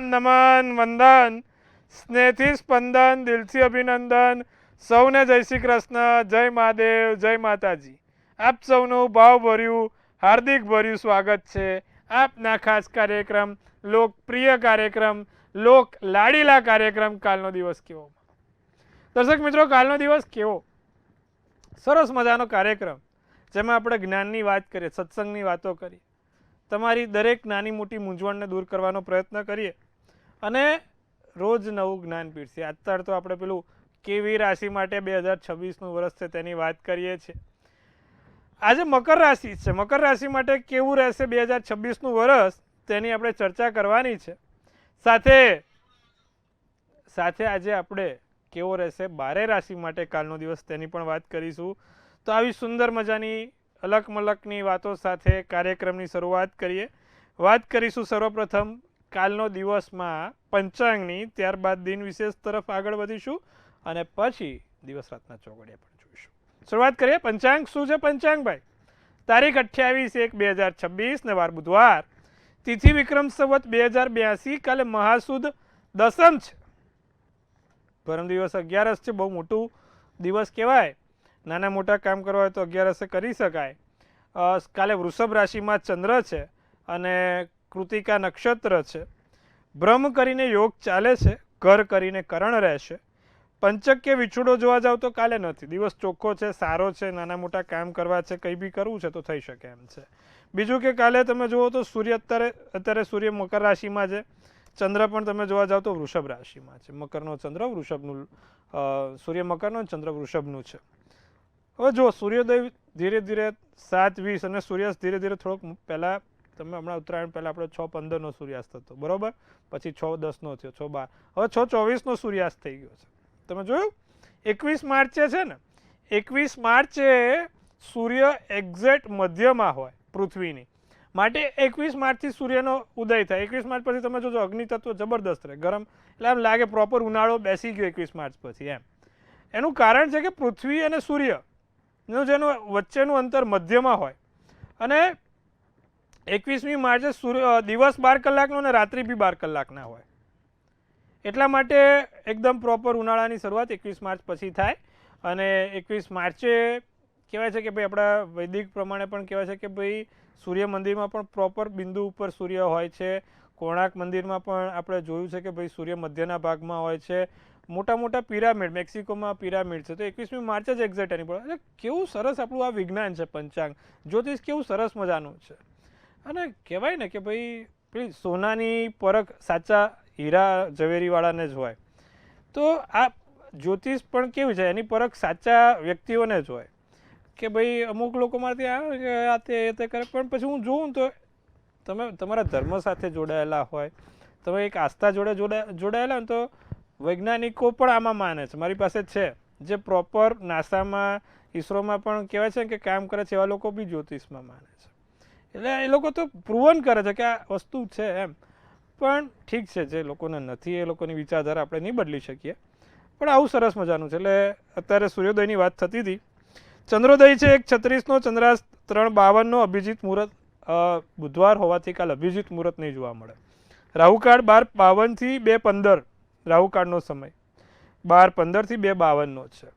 નમન વંદન સ્નેહથી સ્પંદન દિલથી અભિનંદન સૌને જય શ્રી કૃષ્ણ જય મહાદેવ જય માતાજી આપ સૌનું ભાવભર્યું હાર્દિક ભર્યું સ્વાગત છે આપના ખાસ કાર્યક્રમ લોકપ્રિય કાર્યક્રમ લોક લાડીલા કાર્યક્રમ કાલનો દિવસ કેવો। દર્શક મિત્રો કાલનો દિવસ કેવો સરસ મજાનો કાર્યક્રમ જેમાં આપણે જ્ઞાનની વાત કરીએ સત્સંગની વાતો કરીએ તમારી દરેક નાની મોટી મૂંઝવણને દૂર કરવાનો પ્રયત્ન કરીએ અને રોજ નવું જ્ઞાન પીરસીએ। અત્યારે તો આપણે પેલું કેવી રાશિ માટે 2026નું વર્ષ છે તેની વાત કરીએ છીએ। આજે મકર રાશિ છે, મકર રાશિ માટે કેવું રહેશે 2026નું વર્ષ તેની આપણે ચર્ચા કરવાની છે। સાથે સાથે આજે આપણે કેવો રહેશે 12 રાશિ માટે કાલનો દિવસ તેની પણ વાત કરીશું। તો આવી સુંદર મજાની અલક મલકની વાતો સાથે કાર્યક્રમની શરૂઆત કરીએ। વાત કરીશું સર્વપ્રથમ કાલનો દિવસમાં પંચાંગની, ત્યારબાદ દિન વિશેષ તરફ આગળ વધીશું અને પછી દિવસ રાતના ચોઘડિયા પણ જોઈશું। શરૂઆત કરીએ પંચાંગ શું છે। પંચાંગ ભાઈ તારીખ 28/1/2026 ને વાર બુધવાર, તિથિ વિક્રમ સંવત 2082, કાલે મહાસુદ દસમ છે, પરમ દિવસ 11 છે, બહુ મોટું દિવસ કહેવાય। નાના મોટા કામ કરવા હોય તો 11 કરી શકાય। કાલે વૃષભ રાશિમાં ચંદ્ર છે અને કૃતિકા નક્ષત્ર છે। બ્રહ્મ કરીને યોગ ચાલે છે, કર કરીને કરણ રહેશે। પંચક કે વિછુડો જોવા જાવ તો કાલે નથી, દિવસ ચોખ્ખો છે, સારો છે, નાના મોટા કામ કરવા છે, કંઈ બી કરવું છે તો થઈ શકે એમ છે। બીજું કે કાલે તમે જુઓ તો સૂર્ય અત્યારે સૂર્ય મકર રાશિમાં છે, ચંદ્ર પણ તમે જોવા જાવ તો વૃષભ રાશિમાં છે। મકરનો ચંદ્ર વૃષભનું, સૂર્ય મકરનો ચંદ્ર વૃષભનું છે। હવે જો સૂર્યોદય ધીરે ધીરે 7:20 અને સૂર્યાસ્ત ધીરે ધીરે થોડોક પહેલાં, તમે હમણાં ઉત્તરાયણ પહેલાં આપણે 6:15નો સૂર્યાસ્ત હતો બરાબર, પછી 6:10નો થયો, 6:12, હવે 6:24નો સૂર્યાસ્ત થઈ ગયો છે। તમે જોયું 21 માર્ચે છે ને, 21 માર્ચે સૂર્ય એક્ઝેક્ટ મધ્યમાં હોય પૃથ્વીની, માટે 21 માર્ચથી સૂર્યનો ઉદય થાય। 21 માર્ચ પછી તમે જોજો અગ્નિ તત્વ જબરદસ્ત રહે, ગરમ, એટલે આમ લાગે પ્રોપર ઉનાળો બેસી ગયો 21 માર્ચ પછી એમ। એનું કારણ છે કે પૃથ્વી અને સૂર્ય જેનું વચ્ચેનું અંતર મધ્યમાં હોય અને 21મી માર્ચે દિવસ 12 કલાકનો અને રાત્રિ બી 12 કલાકના હોય, એટલા માટે એકદમ પ્રોપર ઉનાળાની શરૂઆત 21 માર્ચ પછી થાય। અને 21 માર્ચે કહેવાય છે કે ભાઈ આપણા વૈદિક પ્રમાણે પણ કહેવાય છે કે ભાઈ સૂર્ય મંદિરમાં પણ પ્રોપર બિંદુ ઉપર સૂર્ય હોય છે। કોણાર્ક મંદિરમાં પણ આપણે જોયું છે કે ભાઈ સૂર્ય મધ્યના ભાગમાં હોય છે। મોટા મોટા પિરામિડ, મેક્સિકોમાં પિરામિડ છે, તો 21મી માર્ચે જ એક્ઝેક્ટ એની પડે। એટલે કેવું સરસ આપણું આ વિજ્ઞાન છે પંચાંગ, જ્યોતિષ કેવું સરસ મજાનું છે। અને કહેવાય ને કે ભાઈ પેલી સોનાની પરખ સાચા હીરા ઝવેરીવાળાને જ હોય, તો આ જ્યોતિષ પણ કેવું છે એની પરખ સાચા વ્યક્તિઓને જ હોય કે ભાઈ અમુક લોકોમાંથી આ તે કરે, પણ પછી હું જોઉં તો તમે તમારા ધર્મ સાથે જોડાયેલા હોય, તમે એક આસ્થા જોડે જોડાયેલા હોય તો વૈજ્ઞાનિકો પણ આમાં માને છે। મારી પાસે છે જે પ્રોપર નાસામાં, ઈસરોમાં પણ કહેવાય છે કે કામ કરે છે, એવા લોકો બી જ્યોતિષમાં માને છે। એટલે એ લોકો તો પ્રૂવન કરે છે કે આ વસ્તુ છે એમ। પણ ઠીક છે, જે લોકોને નથી એ લોકોની વિચારધારા આપણે નહીં બદલી શકીએ, પણ આવું સરસ મજાનું છે। એટલે અત્યારે સૂર્યોદયની વાત થતી હતી, ચંદ્રોદય છે 1:36નો, ચંદ્રાસ્ત 3:52નો, અભિજીત મુહૂર્ત બુધવાર હોવાથી કાલ અભિજીત મુહૂર્ત નહીં જોવા મળે। રાહુકાળ 12:52થી 2:15 રાહુકાળનો સમય, 12:15થી 2:52નો છે।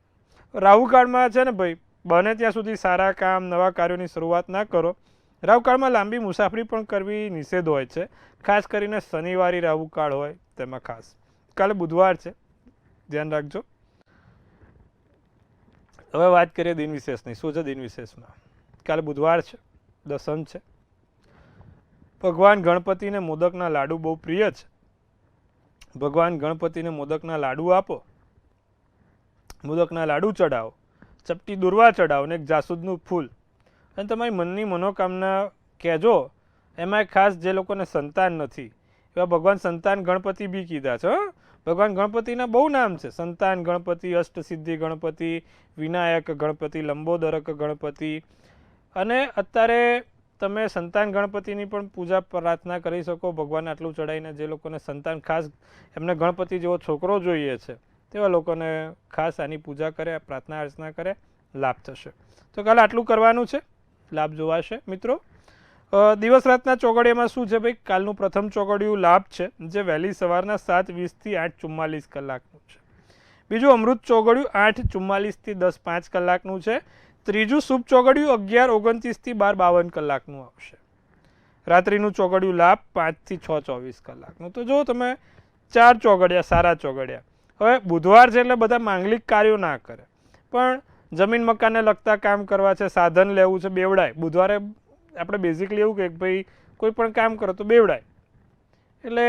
રાહુકાળમાં છે ને ભાઈ બને ત્યાં સુધી સારા કામ, નવા કાર્યોની શરૂઆત ના કરો। રાહુકાળમાં લાંબી મુસાફરી પણ કરવી નિષેધ હોય છે, ખાસ કરીને શનિવારી રાહુકાળ હોય તેમાં ખાસ। કાલે બુધવાર છે, ધ્યાન રાખજો। હવે વાત કરીએ દિન વિશેષની। શું છે દિન વિશેષમાં? કાલે બુધવાર છે, દસમ છે, ભગવાન ગણપતિને મોદકના લાડુ બહુ પ્રિય છે। ભગવાન ગણપતિને મોદકના લાડુ આપો, મોદકના લાડુ ચડાવો, ચપટી દુર્વા ચડાવો અને એક જાસૂદનું ફૂલ, અને તમારી મનની મનોકામના કહેજો। એમાં ખાસ જે લોકોને સંતાન નથી એવા ભગવાન સંતાન ગણપતિ બી કીધા છે। ભગવાન ગણપતિના બહુ નામ છે, સંતાન ગણપતિ, અષ્ટસિદ્ધિ ગણપતિ, વિનાયક ગણપતિ, લંબોદરક ગણપતિ। અને અત્યારે તમે સંતાન ગણપતિની પણ પૂજા પ્રાર્થના કરી શકો ભગવાનને આટલું ચડાવીને। જે લોકોને સંતાન, ખાસ એમને ગણપતિ જેવો છોકરો જોઈએ છે તેવા લોકોને ખાસ આની પૂજા કરે, પ્રાર્થના અર્ચના કરે, લાભ થશે। તો કાલે આટલું કરવાનું છે, લાભ જોવાશે મિત્રો। દિવસ રાતના ચોઘડિયામાં શું છે ભાઈ, કાલનું પ્રથમ ચોઘડિયું લાભ છે જે વહેલી સવારના 7:20 થી 8:44 કલાકનું છે. બીજું અમૃત ચોઘડિયું 8:44 થી 10:05 કલાકનું છે. ત્રીજું શુભ ચોઘડિયું 11:29 થી 12:52 કલાકનું આવશે. રાત્રિનું ચોઘડિયું લાભ 5 થી 6:24 કલાકનું. તો જો તમે 4 ચોઘડિયા સારા ચોઘડિયા. હવે બુધવાર છે એટલે બધા માંગલિક કાર્યો ના કરે, પણ જમીન મકાનને લગતા કામ કરવા છે, સાધન લેવું છે, બેવડાય. બુધવારે આપણે બેઝિકલી એવું કે ભાઈ કોઈ પણ કામ કરો તો બેવડાય, એટલે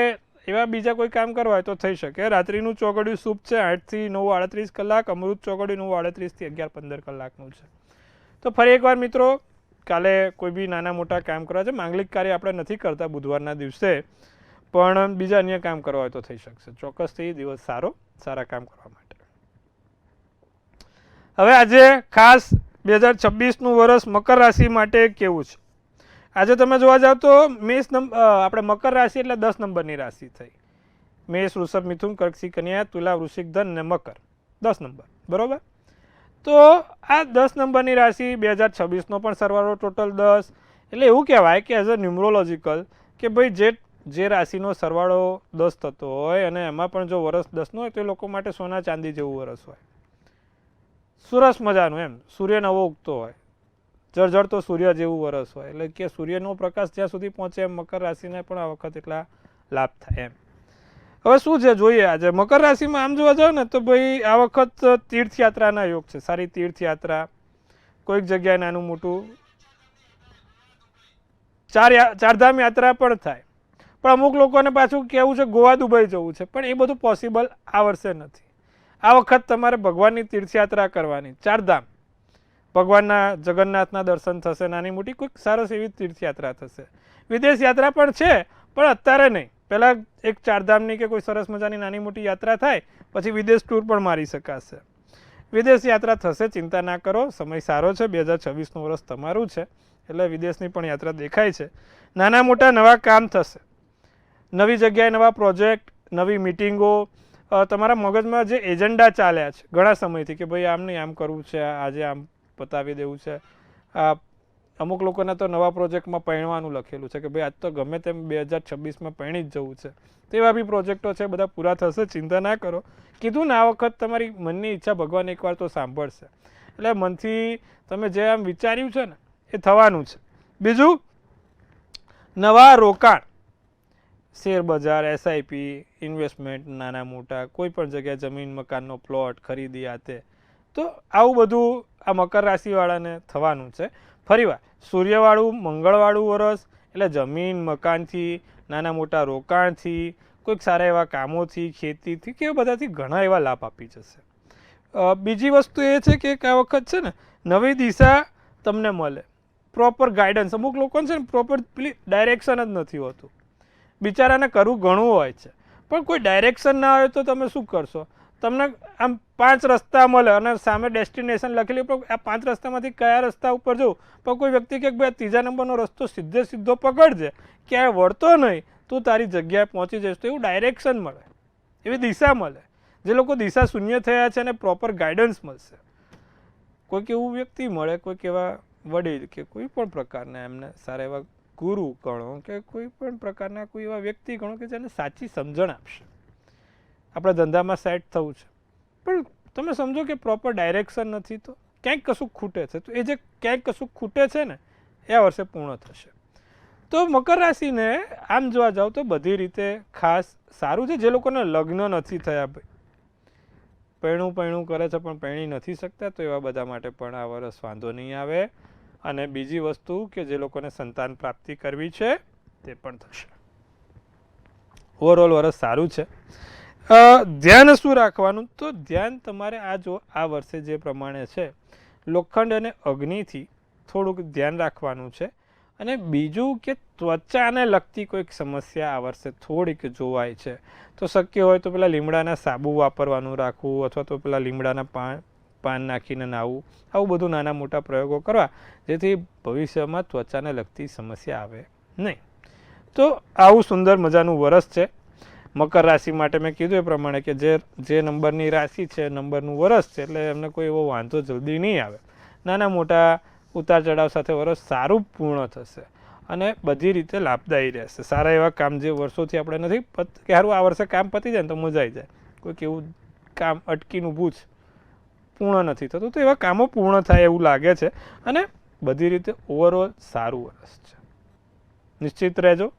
એવા બીજા કોઈ કામ કરવા હોય તો થઈ શકે. રાત્રિનું ચોઘડિયું શુભ છે 8 થી 9:38 કલાક. અમૃત ચોઘડિયું 9:38 થી 11:15 કલાકનું છે. તો ફરી એકવાર મિત્રો, કાલે કોઈ બી નાના મોટા કામ કરવા છે. માંગલિક કાર્ય આપણે નથી કરતા બુધવારના દિવસે, પણ બીજા અન્ય કામ કરવા હોય તો થઈ શકશે. ચોક્કસથી દિવસ સારા કામ કરવા માટે. હવે આજે ખાસ 2026નું વર્ષ મકર રાશિ માટે કેવું છે? આજે તમે જોવા જાવ તો આપણે મકર રાશિ એટલે 10 નંબરની રાશિ થઈ. મેષ, વૃષભ, મિથુન, કર્ક, સિંહ, કન્યા, તુલા, વૃશ્ચિક, ધન ને મકર. 10 નંબર, બરોબર. તો આ 10 નંબરની રાશિ 2026નો પણ સરવાળો ટોટલ 10. એટલે એવું કહેવાય કે એઝ અ ન્યુમરોલોજીકલ કે ભાઈ જે રાશિનો સરવાળો 10 થતો હોય અને એમાં પણ જો વર્ષ 10નું હોય તો એ લોકો માટે સોના ચાંદી જેવું વર્ષ હોય. સરસ મજાનું, એમ સૂર્ય નવો ઉગતો હોય, જળજળતો સૂર્ય જેવું વર્ષ હોય. એટલે કે સૂર્યનો પ્રકાશ જ્યાં સુધી પહોંચે એમ મકર રાશિને પણ આ વખત એટલા લાભ થાય એમ. હવે શું છે જોઈએ. આજે મકર રાશિમાં આમ જોવા જાવ ને તો ભાઈ આ વખત તીર્થયાત્રાના યોગ છે. સારી તીર્થયાત્રા, કોઈક જગ્યાએ નાનું મોટું ચારધામ યાત્રા પણ થાય. પણ અમુક લોકોને પાછું કેવું છે ગોવા, દુબઈ જવું છે, પણ એ બધું પોસિબલ આ વર્ષે નથી. આ વખત તમારે ભગવાનની તીર્થયાત્રા કરવાની. ચારધામ, ભગવાનના જગન્નાથના દર્શન થશે, નાની મોટી કોઈક સરસ એવી તીર્થયાત્રા થશે. વિદેશ યાત્રા પણ છે, પણ અત્યારે નહીં. પહેલાં એક ચારધામની કે કોઈ સરસ મજાની નાની મોટી યાત્રા થાય, પછી વિદેશ ટૂર પણ મારી શકાશે. વિદેશ યાત્રા થશે, ચિંતા ના કરો, સમય સારો છે. 2026નું વર્ષ તમારું છે, એટલે વિદેશની પણ યાત્રા દેખાય છે. નાના મોટા નવા કામ થશે, નવી જગ્યાએ નવા પ્રોજેક્ટ, નવી મિટિંગો, તમારા મગજમાં જે એજન્ડા ચાલ્યા છે ઘણા સમયથી કે ભાઈ આમ નહીં આમ કરવું છે, આજે આમ પતાવી દેવું છે. અમુક લોકોને તો નવા પ્રોજેક્ટમાં પરણવાનું લખેલું છે કે ભાઈ આજ તો ગમે તેમ 2026માં પરણી જ જવું છે. તેવા બી પ્રોજેક્ટો છે, બધા પૂરા થશે, ચિંતા ના કરો. કીધું ને આ વખત તમારી મનની ઈચ્છા ભગવાન એકવાર તો સાંભળશે. એટલે મનથી તમે જે આમ વિચાર્યું છે ને એ થવાનું છે. બીજું, નવા રોકાણ, શેર બજાર, એસઆઈપી, ઇન્વેસ્ટમેન્ટ, નાના મોટા કોઈ પણ જગ્યાએ જમીન મકાનનો પ્લોટ ખરીદી આતે, તો આવું બધું આ મકર રાશિવાળાને થવાનું છે. ફરીવાર સૂર્યવાળું મંગળવાળું વર્ષ, એટલે જમીન મકાનથી, નાના મોટા રોકાણથી, કોઈક સારા એવા કામોથી, ખેતીથી કે બધાથી ઘણા એવા લાભ આપી જશે. બીજી વસ્તુ એ છે કે આ વખત છે ને નવી દિશા તમને મળે, પ્રોપર ગાઈડન્સ. અમુક લોકોને છે ને પ્રોપર પેલી ડાયરેક્શન જ નથી હોતું. બિચારાને કરવું ઘણું હોય છે, પણ કોઈ ડાયરેક્શન ના હોય તો તમે શું કરશો? તમને આમ 5 રસ્તા મળે અને સામે ડેસ્ટિનેશન લખેલી, પણ આ 5 રસ્તામાંથી કયા રસ્તા ઉપર જવું? પણ કોઈ વ્યક્તિ કે ભાઈ 3જા નંબરનો રસ્તો સીધો પકડજે, ક્યાંય વળતો નહીં, તું તારી જગ્યાએ પહોંચી જઈશ. તો એવું ડાયરેક્શન મળે, એવી દિશા મળે. જે લોકો દિશા શૂન્ય થયા છે એને પ્રોપર ગાઈડન્સ મળશે. કોઈક એવું વ્યક્તિ મળે, કોઈક એવા વડીલ કે કોઈ પણ પ્રકારના એમને સારા એવા ગુરુ ગણો કે કોઈ પણ પ્રકારના કોઈ એવા વ્યક્તિ ગણો કે જેને સાચી સમજણ આપશે. આપણે ધંધામાં સેટ થવું છે, પણ તમે સમજો કે પ્રોપર ડાયરેક્શન નથી, તો ક્યાંક કશું ખૂટે છે. તો એ જે ક્યાંક કશું ખૂટે છે ને એ આ વર્ષે પૂર્ણ થશે. તો મકર રાશિને આમ જોવા જાવ તો બધી રીતે ખાસ સારું છે. જે લોકોને લગ્ન નથી થયા, ભાઈ પૈણું કરે છે પણ પૈણી નથી શકતા, તો એવા બધા માટે પણ આ વર્ષ વાંધો નહીં આવે. અને બીજી વસ્તુ કે જે લોકોને સંતાન પ્રાપ્તિ કરવી છે તે પણ થશે. ઓવરઓલ વર્ષ સારું છે. ધ્યાન શું રાખવાનું? તો ધ્યાન તમારે આ વર્ષે જે પ્રમાણે છે લોખંડ અને અગ્નિથી થોડુંક ધ્યાન રાખવાનું છે. અને બીજું કે ત્વચાને લગતી કોઈક સમસ્યા આ વર્ષે થોડીક જોવાય છે, તો શક્ય હોય તો પેલા લીમડાના સાબુ વાપરવાનું રાખવું, અથવા તો પેલા લીમડાના પાન નાખીને નાહવું. આવું બધું નાના મોટા પ્રયોગો કરવા, જેથી ભવિષ્યમાં ત્વચાને લગતી સમસ્યા આવે નહીં. તો આવું સુંદર મજાનું વર્ષ છે મકર રાશિ માટે. મેં કીધું એ પ્રમાણે કે જે નંબરની રાશિ છે, નંબરનું વર્ષ છે, એટલે એમને કોઈ એવો વાંધો જલ્દી નહીં આવે. નાના મોટા ઉતાર ચઢાવ સાથે વર્ષ સારું પૂર્ણ થશે. અને બધી રીતે લાભદાયી રહેશે. સારા એવા કામ જે વર્ષોથી આપણે નથી કે સારું આ વર્ષે કામ પતી જાય ને તો મજા આવી જાય, કોઈક એવું કામ અટકીને ઊભું જ પૂર્ણ નથી થતું, તો એવા કામો પૂર્ણ થાય એવું લાગે છે. અને બધી રીતે ઓવરઓલ સારું વર્ષ છે. નિશ્ચિત રહેજો.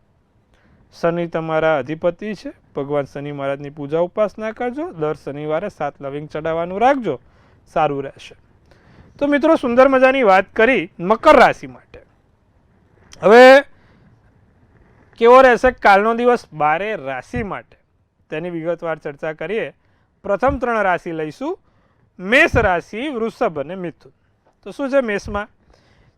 શનિ તમારા અધિપતિ છે. ભગવાન શનિ મહારાજની પૂજા ઉપાસના કરજો. દર શનિવારે 7 લવિંગ ચડાવવાનું રાખજો, સારું રહેશે. તો મિત્રો સુંદર મજાની વાત કરી મકર રાશિ માટે. હવે કેવો રહેશે કાલનો દિવસ 12 રાશિ માટે તેની વિગતવાર ચર્ચા કરીએ. પ્રથમ 3 રાશિ લઈશું, મેષ રાશિ, વૃષભ અને મિથુન. તો શું છે મેષમાં?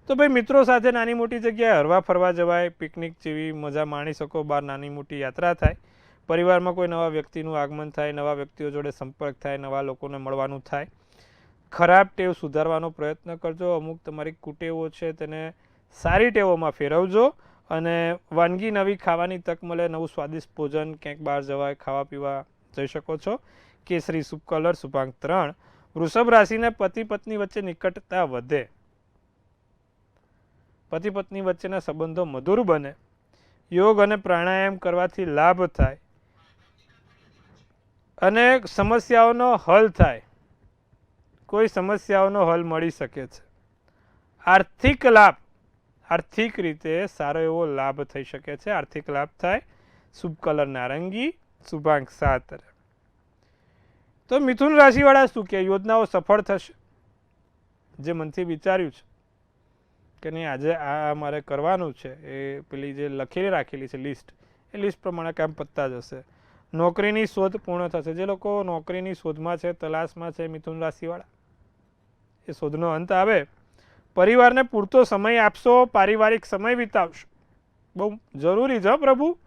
તો ભાઈ મિત્રો સાથે નાની મોટી જગ્યાએ હરવા ફરવા જવાય, પિકનિક જેવી મજા માણી શકો, બહાર નાની મોટી યાત્રા થાય, પરિવારમાં કોઈ નવા વ્યક્તિનું આગમન થાય, નવા વ્યક્તિઓ જોડે સંપર્ક થાય, નવા લોકોને મળવાનું થાય. ખરાબ ટેવ સુધારવાનો પ્રયત્ન કરજો. અમુક તમારી કુટેવો છે તેને સારી ટેવોમાં ફેરવજો અને વાનગી નવી ખાવાની તક મળે, નવું સ્વાદિષ્ટ ભોજન, ક્યાંક બહાર જવાય, ખાવા પીવા જઈ શકો છો. કેસરી શુભ કલર, શુભાંક 3. વૃષભ રાશિને પતિ પત્ની વચ્ચે નિકટતા વધે, પતિ પત્ની વચ્ચેના સંબંધો મધુર બને, યોગ અને પ્રાણાયામ કરવાથી લાભ થાય અને સમસ્યાઓનો હલ થાય, કોઈ સમસ્યાઓનો હલ મળી શકે છે. આર્થિક લાભ, આર્થિક રીતે સારો એવો લાભ થઈ શકે છે, આર્થિક લાભ થાય. શુભ કલર નારંગી, શુભાંક 7. તો મિથુન રાશિવાળા શું કે યોજનાઓ સફળ થશે. જે મનથી વિચાર્યું છે કે નહીં આજે આ મારે કરવાનું છે, એ પેલી જે લખેલી રાખેલી છે લિસ્ટ, એ લિસ્ટ પ્રમાણે કામ પતતા જશે. નોકરીની શોધ પૂર્ણ થશે. જે લોકો નોકરીની શોધમાં છે, તલાશમાં છે, મિથુન રાશિવાળા, એ શોધનો અંત આવે. પરિવારને પૂરતો સમય આપશો, પારિવારિક સમય વિતાવશો. બહુ જરૂરી છે પ્રભુ,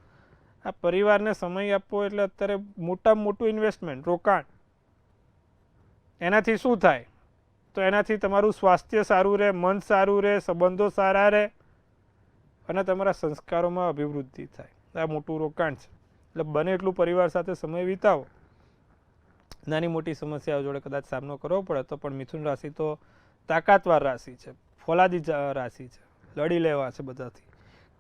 આ પરિવારને સમય આપવો એટલે અત્યારે મોટામાં મોટું ઇન્વેસ્ટમેન્ટ, રોકાણ. એનાથી શું થાય? તો એનાથી તમારું સ્વાસ્થ્ય સારું રહે, મન સારું રહે, સંબંધો સારા રહે અને તમારા સંસ્કારોમાં અભિવૃદ્ધિ થાય. આ મોટું રોકાણ છે. એટલે બને એટલું પરિવાર સાથે સમય વિતાવો. નાની મોટી સમસ્યાઓ જોડે કદાચ સામનો કરવો પડે તો પણ મિથુન રાશિ તો તાકાતવાર રાશિ છે, ફોલાદી રાશિ છે, લડી લેવા છે બધાથી.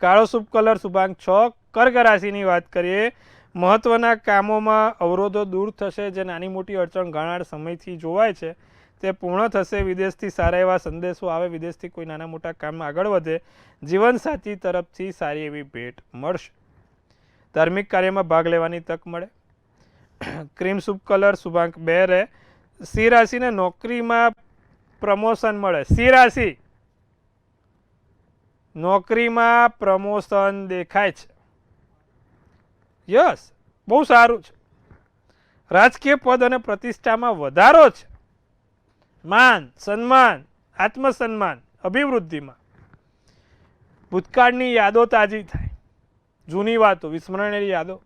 કાળો શુભ કલર, શુભાંક 6. કર્ક રાશિની વાત કરીએ. મહત્વના કામોમાં અવરોધો દૂર થશે. જે નાની મોટી અડચણ ઘણા સમયથી જોવાય છે તે પૂર્ણ થશે. વિદેશથી સારા એવા સંદેશો આવે, વિદેશથી કોઈ નાના મોટા કામમાં આગળ વધે. જીવનસાથી તરફથી સારી એવી ભેટ મળશે. ધાર્મિક કાર્યમાં ભાગ લેવાની તક મળે. ક્રીમ શુભ કલર, શુભાંક 2 રહે. સિંહ રાશિને નોકરીમાં પ્રમોશન મળે. સિંહ રાશિ નોકરીમાં પ્રમોશન દેખાય છે. યસ, બહુ સારું છે. રાજકીય પદ અને પ્રતિષ્ઠામાં વધારો છે. માન, સન્માન, આત્મસન્માન, અભિવૃદ્ધિમાં. ભૂતકાળની યાદો તાજી થાય, જૂની વાતો, વિસ્મરણેલી યાદો.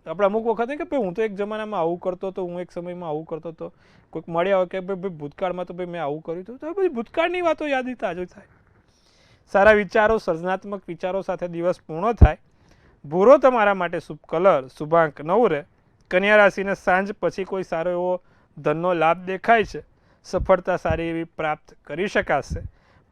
આપણે અમુક વખત કે ભાઈ હું તો એક જમાનામાં આવું કરતો હતો, હું એક સમયમાં આવું કરતો હતો, કોઈક મળ્યા હોય કે ભાઈ ભૂતકાળમાં તો ભાઈ મેં આવું કર્યું હતું, તો પછી ભૂતકાળની વાતો યાદી તાજી થાય. સારા વિચારો, સર્જનાત્મક વિચારો સાથે દિવસ પૂર્ણ થાય. ભૂરો તમારા માટે શુભ કલર, શુભાંક 9 રહે. કન્યા રાશિને સાંજ પછી કોઈ સારો એવો ધનનો લાભ દેખાય છે. સફળતા સારી એવી પ્રાપ્ત કરી શકાશે.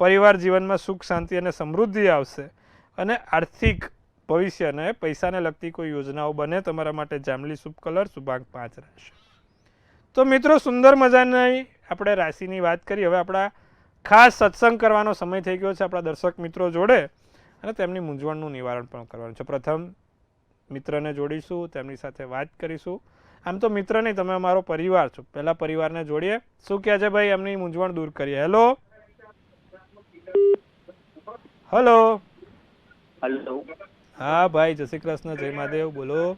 પરિવાર જીવનમાં સુખ, શાંતિ અને સમૃદ્ધિ આવશે અને આર્થિક ભવિષ્ય અને પૈસાને લગતી કોઈ યોજનાઓ બને. તમારા માટે જાંબલી શુભ કલર, શુભાંક 5 રહેશે. તો મિત્રો સુંદર મજાની આપણે રાશિની વાત કરી. હવે આપણા ખાસ સત્સંગ કરવાનો સમય થઈ ગયો છે આપણા દર્શક મિત્રો જોડે અને તેમની મૂંઝવણનું નિવારણ પણ કરવાનું છે. પ્રથમ મિત્રને જોડીશું, તેમની સાથે વાત કરીશું. આમ તો મિત્ર નહીં, તમે અમારો પરિવાર છો. પહેલા પરિવારને જોડીએ. શું કહે છે ભાઈ, એમની મૂંઝવણ દૂર કરીએ. Hello hello hello. હા ભાઈ, જય શ્રી કૃષ્ણ, જય મહાદેવ. બોલો.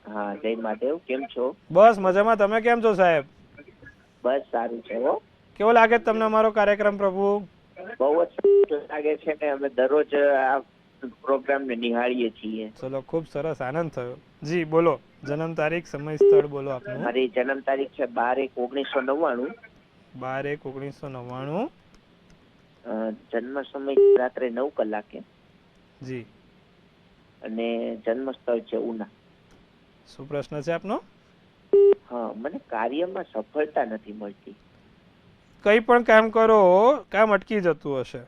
હા, જય મહાદેવ. કેમ છો? બસ મજામાં. તમે કેમ છો સાહેબ? બસ સારું છે હો. કેવો લાગે તમને અમારો કાર્યક્રમ પ્રભુ? બહુ જ સરસ લાગે છે ને અમે દરરોજ આ પ્રોગ્રામ ને નિહાળીએ છીએ. ચલો, ખૂબ સરસ, આનંદ થયો. જી બોલો. જન્મ તારીખ, સમય, સ્થળ બોલો આપનું. મારી જન્મ તારીખ છે 12/1/1999. 12/1/1999. જન્મ સમય રાત્રે 9 કલાકે. જી. અને જન્મ સ્થળ છે ઉના. શું પ્રશ્ન છે આપનો? હા, મને કાર્યમાં સફળતા નથી મળતી. કંઈ પણ કામ કરો, કામ અટકી જતું હશે.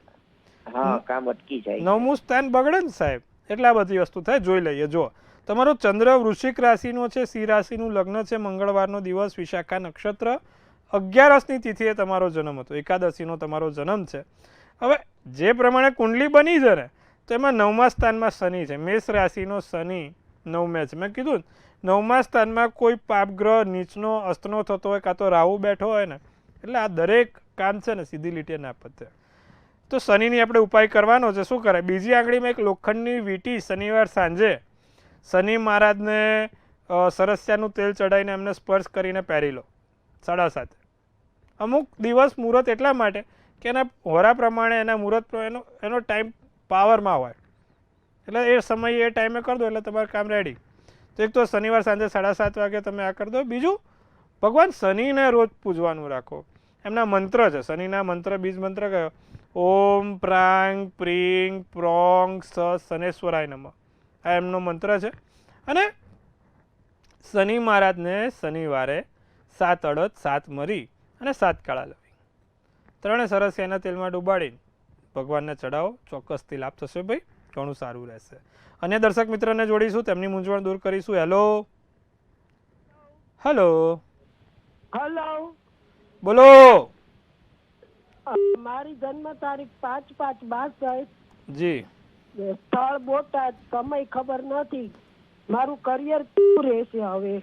હા, કામ અટકી જાય છે. 9મું સ્થાન બગડે ને સાહેબ, એટલે આ બધી વસ્તુ થાય. જોઈ લઈએ. જો તમારો ચંદ્ર વૃશ્ચિક રાશિનો છે, સિંહ રાશિનું લગ્ન છે, મંગળવારનો દિવસ, વિશાખા નક્ષત્ર, 11ની તિથિએ તમારો જન્મ હતો, એકાદશીનો તમારો જન્મ છે. હવે જે પ્રમાણે કુંડલી બની છે ને, તો એમાં 9મા સ્થાનમાં શનિ છે. મેષ રાશિનો શનિ 9મે છે. મેં કીધું 9મા સ્થાનમાં કોઈ પાપગ્રહ નીચનો અસ્તનો થતો હોય, કાં તો રાહુ બેઠો હોય ને, એટલે આ દરેક કામ છે ને સીધી લીટીએ ના પતે. તો શનિની આપણે ઉપાય કરવાનો છે. શું કરે? બીજી આંગળીમાં એક લોખંડની વીંટી શનિવાર સાંજે શનિ મહારાજને સરસ્યાનું તેલ ચડાવીને એમને સ્પર્શ કરીને પહેરી લો 7:30. અમુક દિવસ મુહૂર્ત એટલા માટે કે એના હોરા પ્રમાણે એના મુહૂર્ત એનો ટાઈમ પાવરમાં હોય, એટલે એ સમય એ ટાઈમે કરી દો એટલે તમારું કામ રેડી. તો એક તો શનિવાર સાંજે 7:30 વાગે તમે આ કરી દો. બીજું, ભગવાન શનિને રોજ પૂજવાનું રાખો. એમના મંત્ર છે, શનિના મંત્ર, બીજ મંત્ર કયો? ઓમ પ્રાંગ પ્રીંગ પ્રોંગ સ શનેશ્વરાય નમઃ. આ એમનો મંત્ર છે. અને શનિ મહારાજને શનિવારે 7 અડદ 7 મરી અને 7 કાળા લવિંગ 3 સરસિયાના તેલમાં ડુબાડીને ભગવાનને ચડાવો. ચોક્કસથી લાભ થશે ભાઈ, ઘણું સારું રહેશે. અન્ય દર્શક મિત્રને જોડીશું, તેમની મૂંઝવણ દૂર કરીશું. હેલો હેલો હેલો, બોલો. મારી જન્મ તારીખ 5/5/62, જી. સ્થળ બોટાદ, સમય ખબર નથી. મારું કરિયર કેવું રહેશે હવે?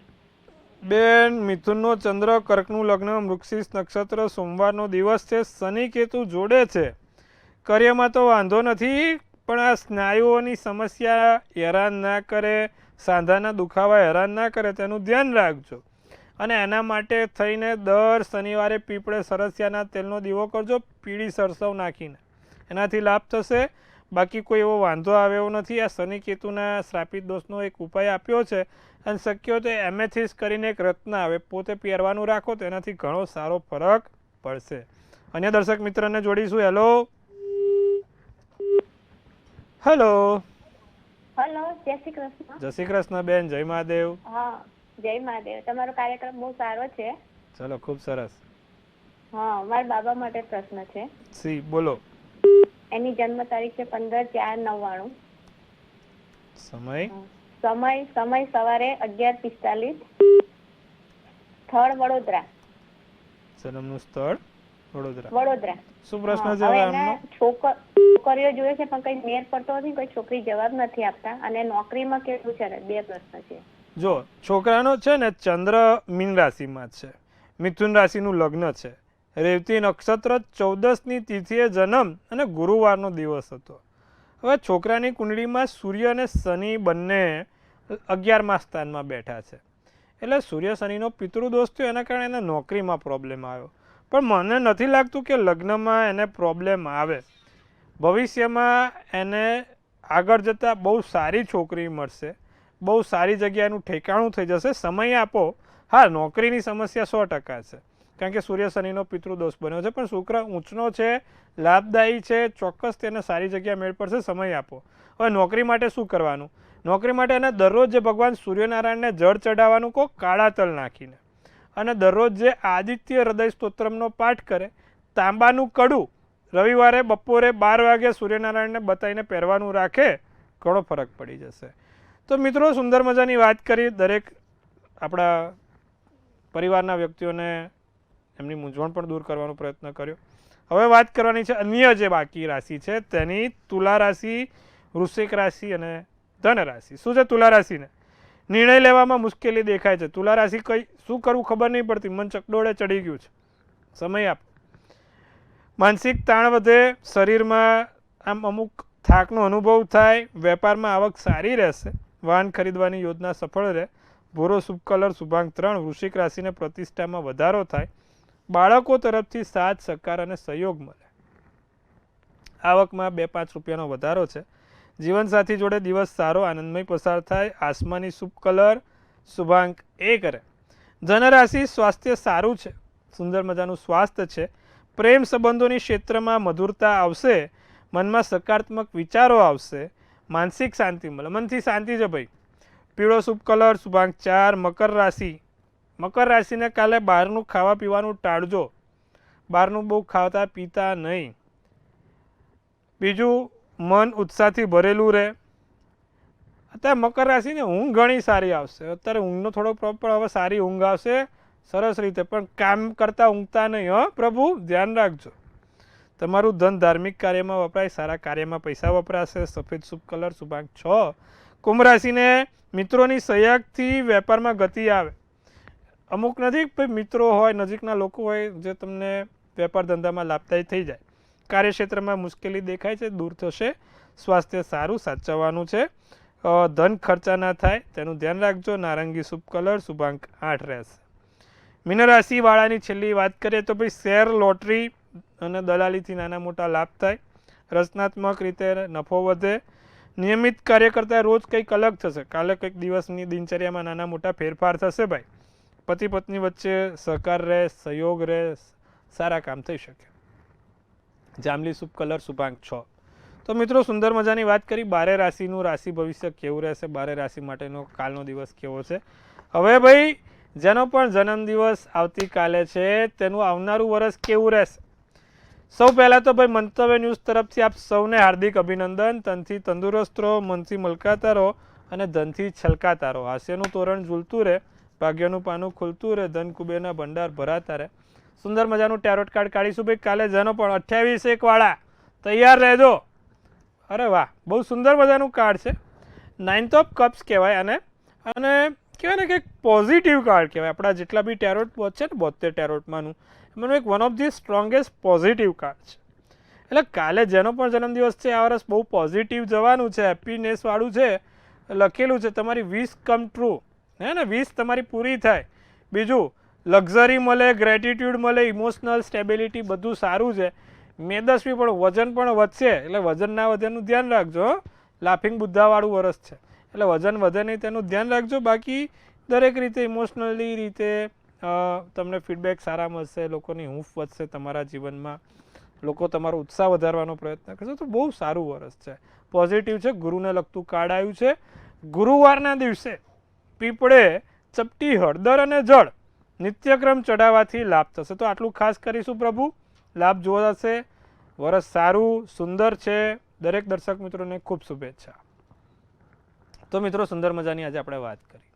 બેન, મિથુનનો ચંદ્ર, કર્કનું લગ્ન, મૃગશીર્ષ નક્ષત્ર, સોમવારનો દિવસ છે, શનિ કેતુ જોડે છે. કાર્યમાં તો વાંધો નથી, પણ આ સ્નાયુઓની સમસ્યા હેરાન ના કરે, સાંધાના દુખાવા હેરાન ના કરે, તેનું ધ્યાન રાખજો. અને એના માટે થઈને દર શનિવારે પીપળે સરસિયાના તેલનો દીવો કરજો, પીળી સરસવ નાખીને. એનાથી લાભ થશે. બાકી કોઈ એવો વાંધો આવે એવો નથી. આ શનિ કેતુના શ્રાપિત દોષનો એક ઉપાય આપ્યો છે, અને શક્ય હોય તો એમેથિસ કરીને એક રત્ન આવે, પોતે પહેરવાનું રાખો તો એનાથી ઘણો સારો ફરક પડશે. અન્ય દર્શક મિત્રને જોડીશું. હેલો હેલો હેલો, જય શ્રી કૃષ્ણ. જય શ્રી કૃષ્ણ બેન, જય મહાદેવ. હા, જય મહાદેવ. તમારો કાર્યક્રમ બહુ સારો છે. ચલો, ખૂબ સરસ. હા, મારા બાબા માટે પ્રશ્ન છે. સી બોલો. એની જન્મ તારીખ છે 15/4/99. સમય સવારે 11:45. સ્થળ વડોદરા. જન્મનું સ્થળ વડોદરા. વડોદરા. શું પ્રશ્ન છે હવે એમનો? એને છોકરીઓ જોઈએ છે પણ કઈ મેર પડતો નથી, કોઈ છોકરી જવાબ નથી આપતા, અને નોકરીમાં કેટલું છે? 2 પ્રશ્ન છે. જો છોકરાનો છે ને ચંદ્ર મીન રાશિમાં છે, મિથુન રાશિનું લગ્ન છે, રેવતી નક્ષત્ર, 14ની તિથિએ જન્મ અને ગુરુવારનો દિવસ હતો. હવે છોકરાની કુંડળીમાં સૂર્ય અને શનિ બંને 11મા સ્થાનમાં બેઠા છે, એટલે સૂર્ય શનિનો પિતૃદોષ થયો, એના કારણે એને નોકરીમાં પ્રોબ્લેમ આવ્યો. પણ મને નથી લાગતું કે લગ્નમાં એને પ્રોબ્લેમ આવે. ભવિષ્યમાં એને આગળ જતાં બહુ સારી છોકરી મળશે, બહુ સારી જગ્યાનું ઠેકાણું થઈ જશે. સમય આપો. હા, નોકરીની સમસ્યા 100% છે, કારણ કે સૂર્ય શનિનો પિતૃદોષ બન્યો છે, પણ શુક્ર ઊંચનો છે, લાભદાયી છે, ચોક્કસ તેને સારી જગ્યા મેળ પડશે. સમય આપો. હવે નોકરી માટે શું કરવાનું? નોકરી માટે એને દરરોજ જે ભગવાન સૂર્યનારાયણને જળ ચડાવવાનું કહો, કાળા તલ નાખીને, અને દરરોજ જે આદિત્ય હૃદય સ્તોત્રમનો પાઠ કરે, તાંબાનું કડું રવિવારે બપોરે 12 વાગે સૂર્યનારાયણને બતાવીને પહેરવાનું રાખે, ઘણો ફરક પડી જશે. તો મિત્રો, સુંદર મજાની વાત કરી. દરેક આપણા પરિવારના વ્યક્તિઓને એમની મૂંઝવણ પણ દૂર કરવાનો પ્રયત્ન કર્યો. હવે વાત કરવાની છે અન્ય જે બાકી રાશિ છે તેની. તુલા રાશિ, વૃશ્ચિક રાશિ અને ધન રાશિ. શું છે તુલા રાશિને? નિર્ણય લેવામાં મુશ્કેલી દેખાય છે. તુલા રાશિ કઈ શું કરવું ખબર નહીં પડતી, મન ચકડોળે ચડી ગયું છે. સમય આપો. માનસિક તાણ વધે, શરીરમાં આમ અમુક થાકનો અનુભવ થાય, વેપારમાં આવક સારી રહેશે, વાહન ખરીદવાની યોજના સફળ રહે, ભૂરો શુભ કલર શુભાંક 3, વૃશ્ચિક રાશિને પ્રતિષ્ઠામાં વધારો થાય, બાળકો તરફથી સાથ સહકાર અને સહયોગ મળે, આવકમાં 2-5 રૂપિયાનો વધારો છે, જીવનસાથી જોડે દિવસ સારો આનંદમય પસાર થાય, આસમાની શુભ કલર શુભાંક 1 રહે. ધનરાશિ સ્વાસ્થ્ય સારું છે, સુંદર મજાનું સ્વાસ્થ્ય છે, પ્રેમ સંબંધોની ક્ષેત્રમાં મધુરતા આવશે, મનમાં સકારાત્મક વિચારો આવશે, માનસિક શાંતિ મળે, મનથી શાંતિ છે ભાઈ. પીળો શુભ કલર શુભાંક 4. મકર રાશિ, મકર રાશિને કાલે બહારનું ખાવા પીવાનું ટાળજો, બહારનું બહુ ખાતા પીતા નહીં. બીજું મન ઉત્સાહથી ભરેલું રહે. અત્યારે મકર રાશિને ઊંઘ ઘણી સારી આવશે. અત્યારે ઊંઘનો થોડો પ્રોબ્લેમ, હવે સારી ઊંઘ આવશે સરસ રીતે, પણ કામ કરતાં ઊંઘતા નહીં હો પ્રભુ, ધ્યાન રાખજો. તમારું ધન ધાર્મિક કાર્યમાં વપરાય, સારા કાર્યમાં પૈસા વપરાશે. સફેદ શુભ કલર, શુભાંક 6. કુંભ રાશિને મિત્રોની સહયોગથી વેપારમાં ગતિ આવે. અમુક નથી ભાઈ મિત્રો હોય, નજીકના લોકો હોય જે તમને વેપાર ધંધામાં લાભદાયી થઈ જાય. કાર્યક્ષેત્રમાં મુશ્કેલી દેખાય છે, દૂર થશે. સ્વાસ્થ્ય સારું સાચવવાનું છે. ધન ખર્ચા ના થાય તેનું ધ્યાન રાખજો. નારંગી શુભ કલર, શુભાંક 8 રહેશે. મીન રાશિવાળાની છેલ્લી વાત કરીએ તો ભાઈ શેર, લોટરી અને દલાલીથી નાના મોટા લાભ થાય. રચનાત્મક રીતે નફો વધે. નિયમિત કાર્ય કરતાં રોજ કંઈક અલગ થશે. કાલે કંઈક દિવસની દિનચર્યામાં નાના મોટા ફેરફાર થશે ભાઈ. પતિ પત્ની વચ્ચે સહકાર રહે, સહયોગ રહે, સારા કામ થઈ શકે. જાંબલી શુભ કલર, શુભાંક 6. તો મિત્રો સુંદર મજાની વાત કરી 12 રાશિનું રાશિ ભવિષ્ય કેવું રહેશે, 12 રાશિ માટેનો કાલનો દિવસ કેવો છે. હવે ભાઈ જેનો પણ જન્મદિવસ આવતીકાલે છે તેનું આવનારું વર્ષ કેવું રહેશે. સૌ પહેલાં તો ભાઈ મંતવ્ય ન્યૂઝ તરફથી આપ સૌને હાર્દિક અભિનંદન. તનથી તંદુરસ્ત રહો, મનથી મલકાતા રહો અને ધનથી છલકાતા રહો. હાસ્યનું તોરણ ઝૂલતું રહે, ભાગ્યનું પાનું ખુલતું રહે, ધન કુબેરના ભંડાર ભરાતા રહે. સુંદર મજાનું ટેરોટ કાર્ડ કાઢીશું ભાઈ કાલે. જેનો પણ 28 વાળા તૈયાર રહેજો. અરે વાહ, બહુ સુંદર મજાનું કાર્ડ છે. 9th ઓફ કપ્સ કહેવાય અને કહેવાય ને કે પોઝિટિવ કાર્ડ કહેવાય. આપણા જેટલા બી ટેરોટ બોટ છે ને 72 ટેરોટમાંનું એમાંનું એક one of the strongest positive card છે. એટલે કાલે જેનો પણ જન્મદિવસ છે આ વર્ષ બહુ પોઝિટિવ જવાનું છે, હેપીનેસવાળું છે. લખેલું છે તમારી વિશ કમ ટ્રુ, હે ને, વિશ તમારી પૂરી થાય. બીજું લક્ઝરી મળે, ગ્રેટિટ્યૂડ મળે, ઇમોશનલ સ્ટેબિલિટી બધું સારું છે. મેદસ્વી પણ વજન પણ વધશે, એટલે વજન ના વધે એનું ધ્યાન રાખજો. લાફિંગ બુદ્ધાવાળું વર્ષ છે એટલે વજન વધે નહીં તેનું ધ્યાન રાખજો. બાકી દરેક રીતે ઇમોશનલી રીતે તમને ફીડબેક સારા મળશે, લોકોની હૂંફ વધશે તમારા જીવનમાં, લોકો તમારો ઉત્સાહ વધારવાનો પ્રયત્ન કરશે. તો બહુ સારું વર્ષ છે, પોઝિટિવ છે. ગુરુને લગતું કાર્ડ આવ્યું છે. ગુરુવારના દિવસે પીપળે ચપટી, હળદર અને જળ નિત્યક્રમ ચડાવવાથી લાભ થશે. તો આટલું ખાસ કરીશું પ્રભુ, લાભ જોવા જશે. વર્ષ સારું સુંદર છે. દરેક દર્શક મિત્રોને ખૂબ શુભેચ્છા. તો મિત્રો સુંદર મજાની આજે આપણે વાત કરી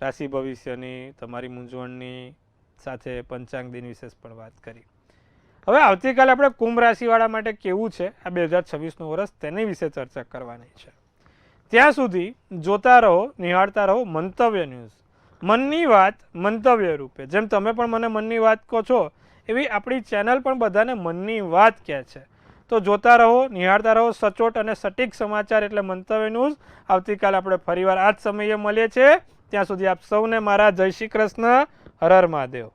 રાશિ ભવિષ્યની, તમારી મૂંઝવણની, સાથે પંચાંગ દિન વિશેષ પણ વાત કરી. હવે આવતીકાલે આપણે કુંભ રાશિવાળા માટે કેવું છે આ 2026નું વર્ષ તેની વિશે ચર્ચા કરવાની છે. ત્યાં સુધી જોતા રહો, નિહાળતા રહો મંતવ્ય ન્યૂઝ. મનની વાત મંતવ્ય રૂપે. જેમ તમે પણ મને મનની વાત કહો છો એવી આપણી ચેનલ પણ બધાને મનની વાત કહે છે. તો જોતા રહો, નિહાળતા રહો સચોટ અને સટીક સમાચાર એટલે મંતવ્ય ન્યૂઝ. આવતીકાલે આપણે ફરીવાર આ જ સમયે મળીએ છીએ. ત્યાં સુધી આપ સૌને મારા જય શ્રી કૃષ્ણ. હર હર મહાદેવ.